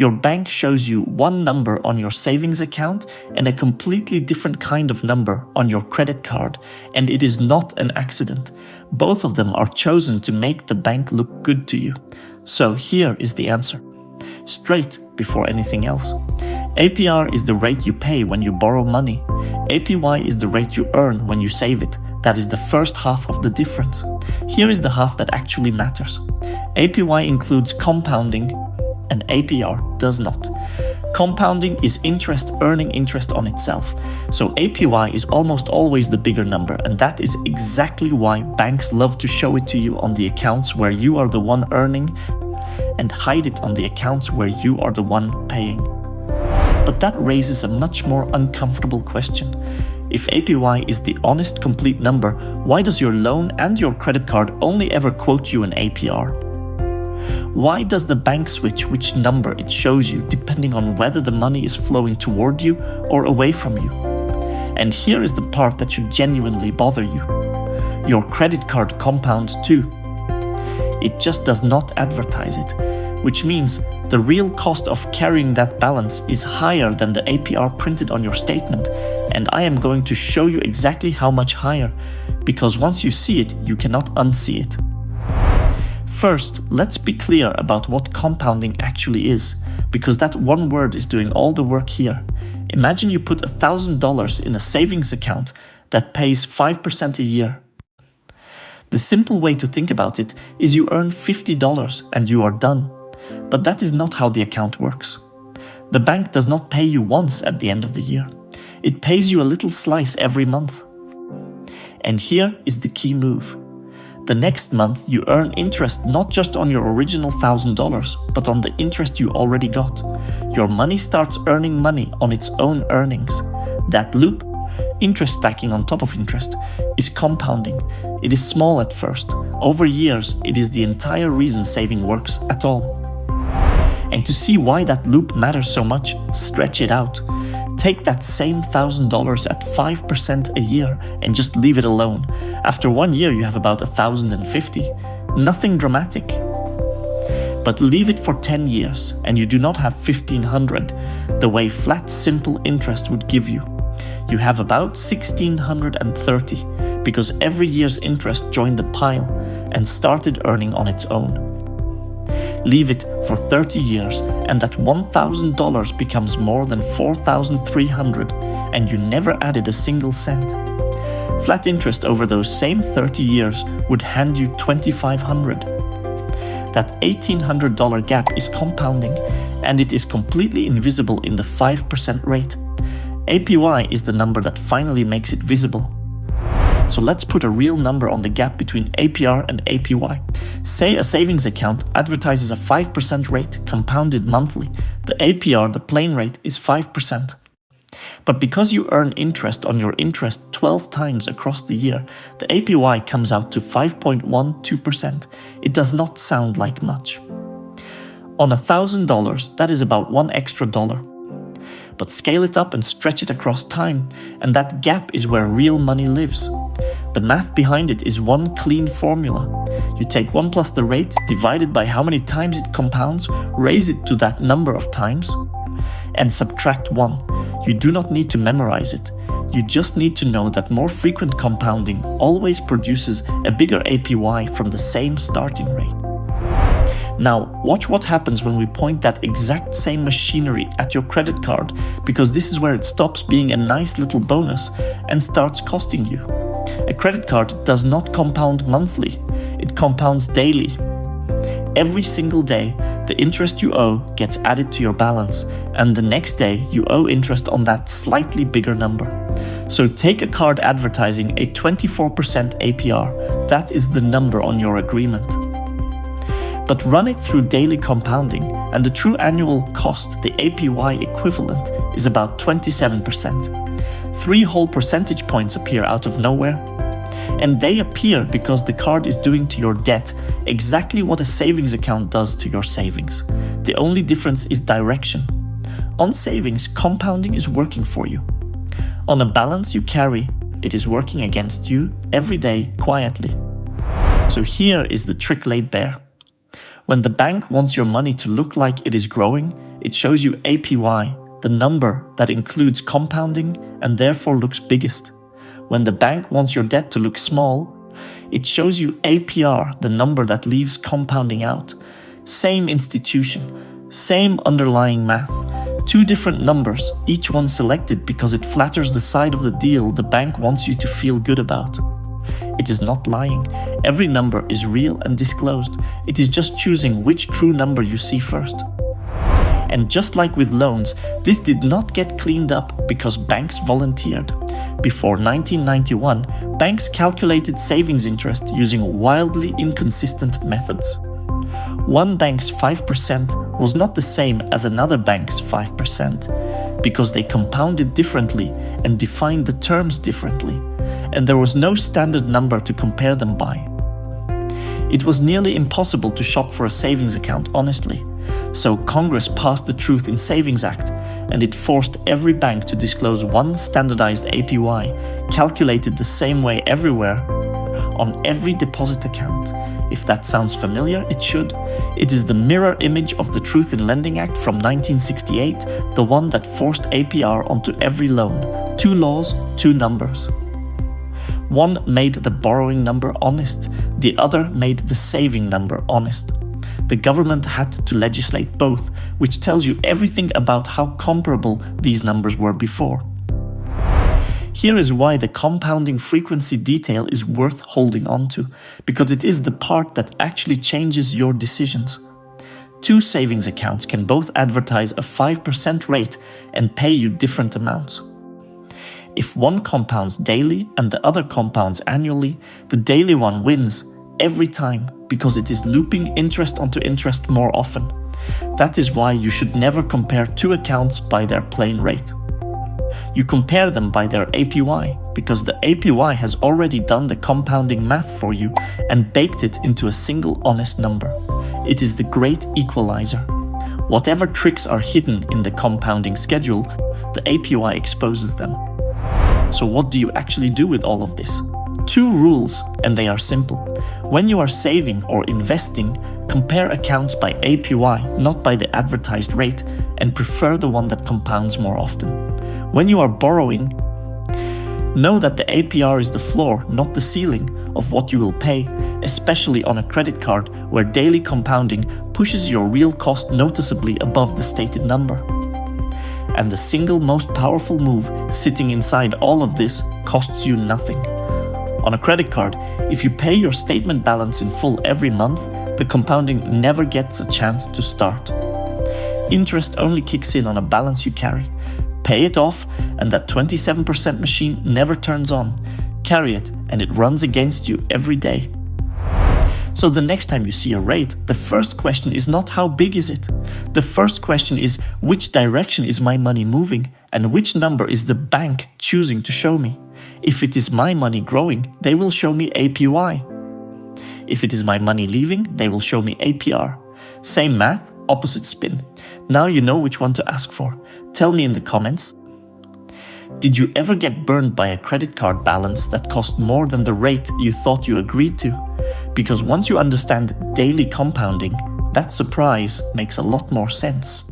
Your bank shows you one number on your savings account and a completely different kind of number on your credit card, and it is not an accident. Both of them are chosen to make the bank look good to you. So here is the answer. Straight before anything else. APR is the rate you pay when you borrow money. APY is the rate you earn when you save it. That is the first half of the difference. Here is the half that actually matters. APY includes compounding and APR does not. Compounding is interest earning interest on itself. So APY is almost always the bigger number, and that is exactly why banks love to show it to you on the accounts where you are the one earning and hide it on the accounts where you are the one paying. But that raises a much more uncomfortable question. If APY is the honest, complete number, why does your loan and your credit card only ever quote you an APR? Why does the bank switch which number it shows you depending on whether the money is flowing toward you or away from you? And here is the part that should genuinely bother you. Your credit card compounds too. It just does not advertise it, which means the real cost of carrying that balance is higher than the APR printed on your statement, and I am going to show you exactly how much higher, because once you see it, you cannot unsee it. First, let's be clear about what compounding actually is, because that one word is doing all the work here. Imagine you put $1,000 in a savings account that pays 5% a year. The simple way to think about it is you earn $50 and you are done. But that is not how the account works. The bank does not pay you once at the end of the year. It pays you a little slice every month. And here is the key move. The next month you earn interest not just on your original $1,000, but on the interest you already got. Your money starts earning money on its own earnings. That loop, interest stacking on top of interest, is compounding. It is small at first. Over years, it is the entire reason saving works at all. And to see why that loop matters so much, stretch it out. Take that same $1,000 at 5% a year and just leave it alone. After 1 year, you have about 1,050. Nothing dramatic. But leave it for 10 years and you do not have 1,500, the way flat, simple interest would give you. You have about 1,630 because every year's interest joined the pile and started earning on its own. Leave it for 30 years and that $1,000 becomes more than 4,300 and you never added a single cent. Flat interest over those same 30 years would hand you 2,500. That $1,800 gap is compounding and it is completely invisible in the 5% rate. APY is the number that finally makes it visible. So let's put a real number on the gap between APR and APY. Say a savings account advertises a 5% rate compounded monthly. The APR, the plain rate, is 5%. But because you earn interest on your interest 12 times across the year, the APY comes out to 5.12%. It does not sound like much. On $1,000, that is about $1 extra. But scale it up and stretch it across time, and that gap is where real money lives. The math behind it is one clean formula. You take 1 plus the rate divided by how many times it compounds, raise it to that number of times, and subtract 1. You do not need to memorize it. You just need to know that more frequent compounding always produces a bigger APY from the same starting rate. Now, watch what happens when we point that exact same machinery at your credit card, because this is where it stops being a nice little bonus and starts costing you. A credit card does not compound monthly, it compounds daily. Every single day, the interest you owe gets added to your balance, and the next day you owe interest on that slightly bigger number. So take a card advertising a 24% APR, that is the number on your agreement. But run it through daily compounding, and the true annual cost, the APY equivalent, is about 27%. 3 whole percentage points appear out of nowhere. And they appear because the card is doing to your debt exactly what a savings account does to your savings. The only difference is direction. On savings, compounding is working for you. On a balance you carry, it is working against you every day quietly. So here is the trick laid bare. When the bank wants your money to look like it is growing, it shows you APY, the number that includes compounding and therefore looks biggest. When the bank wants your debt to look small, it shows you APR, the number that leaves compounding out. Same institution, same underlying math. Two different numbers, each one selected because it flatters the side of the deal the bank wants you to feel good about. It is not lying. Every number is real and disclosed. It is just choosing which true number you see first. And just like with loans, this did not get cleaned up because banks volunteered. Before 1991, banks calculated savings interest using wildly inconsistent methods. One bank's 5% was not the same as another bank's 5% because they compounded differently and defined the terms differently, and there was no standard number to compare them by. It was nearly impossible to shop for a savings account honestly, so Congress passed the Truth in Savings Act, and it forced every bank to disclose one standardized APY, calculated the same way everywhere, on every deposit account. If that sounds familiar, it should. It is the mirror image of the Truth in Lending Act from 1968, the one that forced APR onto every loan. 2 laws, 2 numbers. One made the borrowing number honest, the other made the saving number honest. The government had to legislate both, which tells you everything about how comparable these numbers were before. Here is why the compounding frequency detail is worth holding on to, because it is the part that actually changes your decisions. 2 savings accounts can both advertise a 5% rate and pay you different amounts. If one compounds daily and the other compounds annually, the daily one wins every time because it is looping interest onto interest more often. That is why you should never compare 2 accounts by their plain rate. You compare them by their APY because the APY has already done the compounding math for you and baked it into a single honest number. It is the great equalizer. Whatever tricks are hidden in the compounding schedule, the APY exposes them. So what do you actually do with all of this? 2 rules, and they are simple. When you are saving or investing, compare accounts by APY, not by the advertised rate, and prefer the one that compounds more often. When you are borrowing, know that the APR is the floor, not the ceiling, of what you will pay, especially on a credit card where daily compounding pushes your real cost noticeably above the stated number. And the single most powerful move sitting inside all of this costs you nothing. On a credit card, if you pay your statement balance in full every month, the compounding never gets a chance to start. Interest only kicks in on a balance you carry. Pay it off, and that 27% machine never turns on. Carry it, and it runs against you every day. So the next time you see a rate, the first question is not how big is it. The first question is which direction is my money moving, and which number is the bank choosing to show me. If it is my money growing, they will show me APY. If it is my money leaving, they will show me APR. Same math, opposite spin. Now you know which one to ask for. Tell me in the comments. Did you ever get burned by a credit card balance that cost more than the rate you thought you agreed to? Because once you understand daily compounding, that surprise makes a lot more sense.